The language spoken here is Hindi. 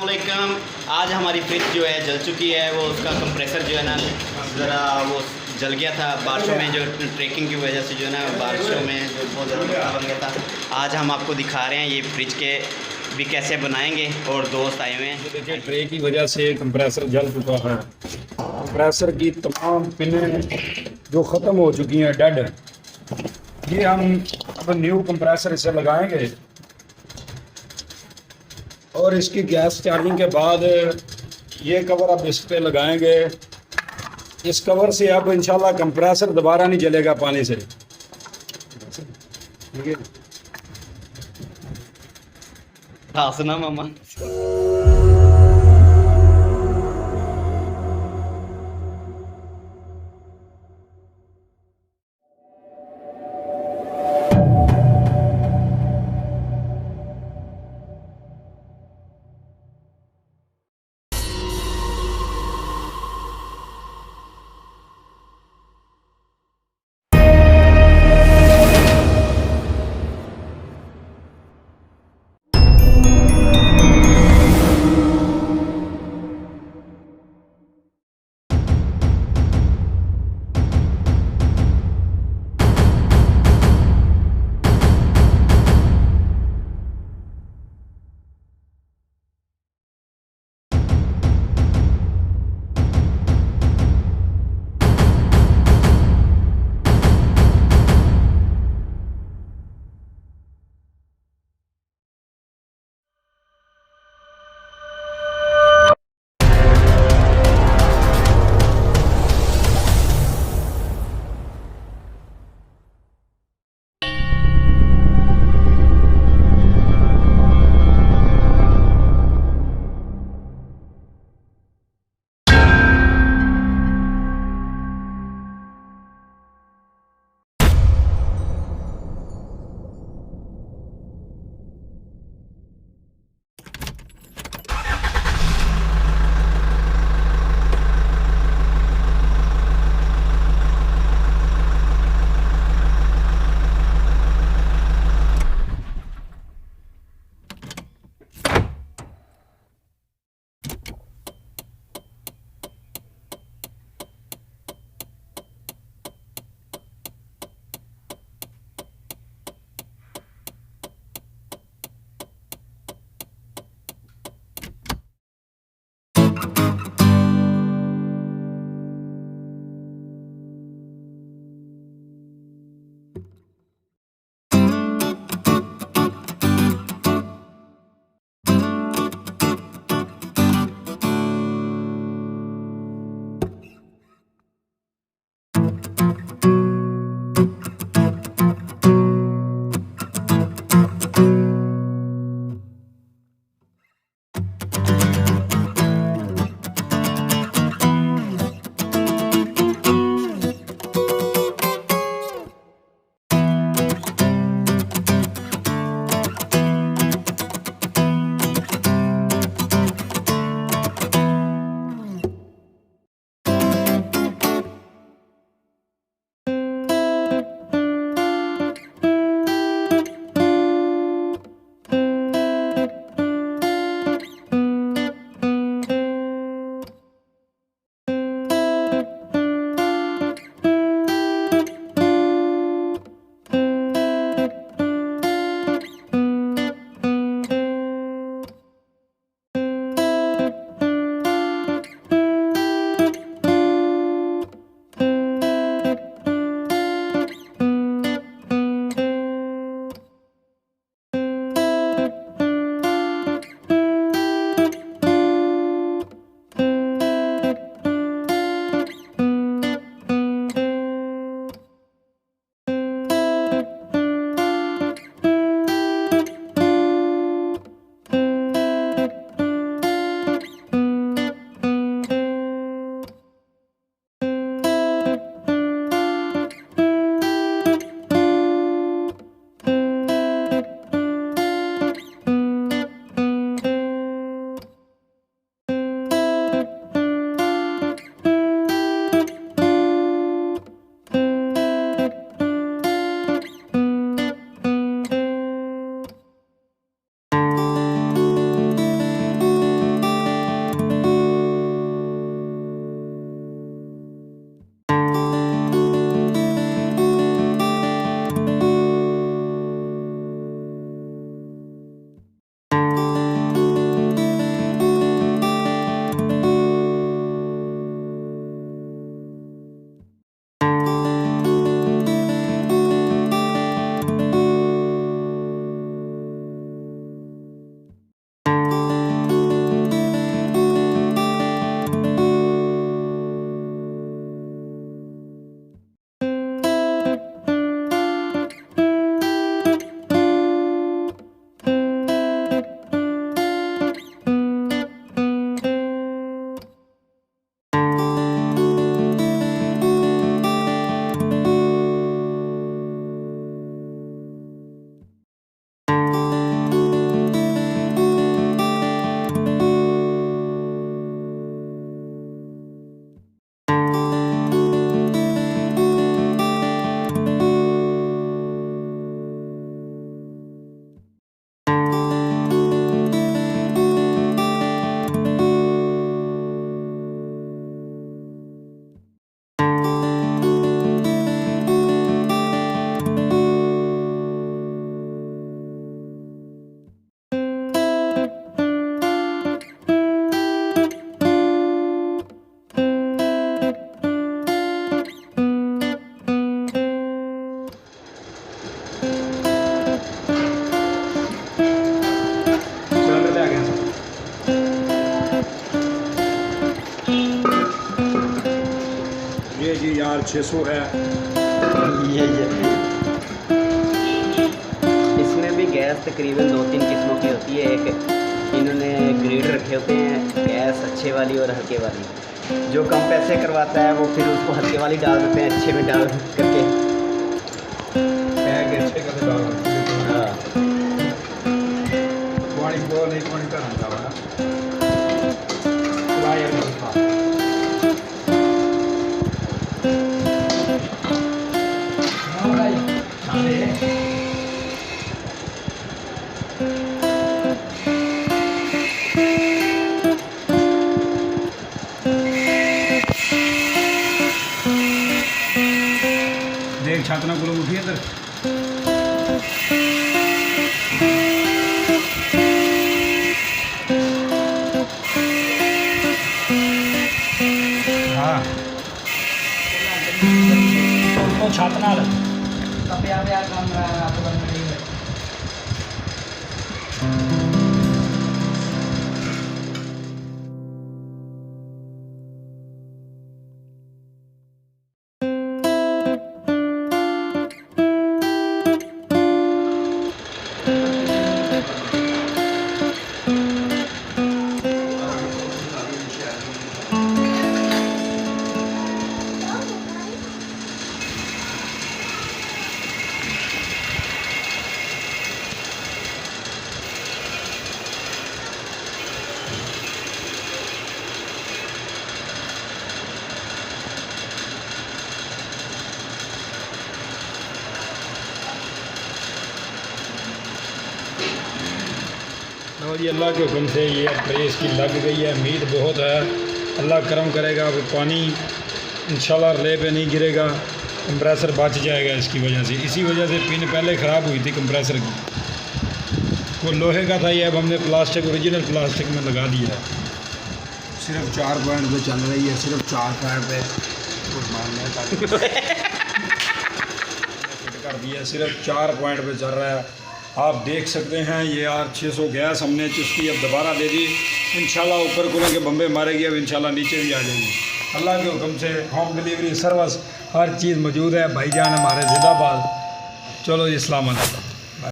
वालेकुम। आज हमारी फ्रिज जो है जल चुकी है, वो उसका कंप्रेसर जो है ना ज़रा वो जल गया था बारिशों में, जो ट्रैकिंग की वजह से जो है ना बारिशों में जो बहुत ज़्यादा बन गया था। आज हम आपको दिखा रहे हैं ये फ्रिज के भी कैसे बनाएंगे, और दोस्त आए हुए हैं। देखिए ट्रे की वजह से कंप्रेसर जल चुका है। कंप्रेसर की तमाम पिनें जो ख़त्म हो चुकी हैं डेड, ये हम अब न्यू कंप्रेसर इसे लगाएंगे और इसकी गैस चार्जिंग के बाद ये कवर अब इस पे लगाएंगे। इस कवर से अब इंशाल्लाह कंप्रेसर दोबारा नहीं जलेगा पानी से। ठीक है, हाँ सुना मामा। ये जी यार 600 है। ये इसमें भी गैस तकरीबन 2-3 किस्मों की होती है। एक इन्होंने ग्रेड रखे होते हैं, गैस अच्छे वाली और हल्के वाली। जो कम पैसे करवाता है वो फिर उसको हल्के वाली डाल देते हैं, अच्छे में डाल करके। अच्छे का डाल हाँ पानी को नहीं पानी का डाला देख छातना को उठी इधर। हाँ तो छातना और ये अल्लाह के हुक्म से ये प्रेस की लग गई है। उम्मीद बहुत है अल्लाह करम करेगा, अब पानी इंशाल्लाह रिले पे नहीं गिरेगा, कंप्रेसर बच जाएगा इसकी वजह से। इसी वजह से पिन पहले ख़राब हुई थी कंप्रेसर की, वो लोहे का था, ये अब हमने प्लास्टिक ओरिजिनल प्लास्टिक में लगा दिया है। सिर्फ 4 पॉइंट पे चल रही है, सिर्फ 4 पॉइंट पे फिट कर दिया, सिर्फ 4 पॉइंट पे चल रहा है। आप देख सकते हैं ये यार 600 गैस हमने चुस्की अब दोबारा दे दी। इंशाल्लाह ऊपर कूलिंग के बम्बे मारेगी, अब इंशाल्लाह नीचे भी आ जाएगी। अल्लाह के हुक्म से होम डिलीवरी सर्विस हर चीज़ मौजूद है। भाईजान हमारे जिंदाबाद। चलो जी, अस्सलाम वालेकुम।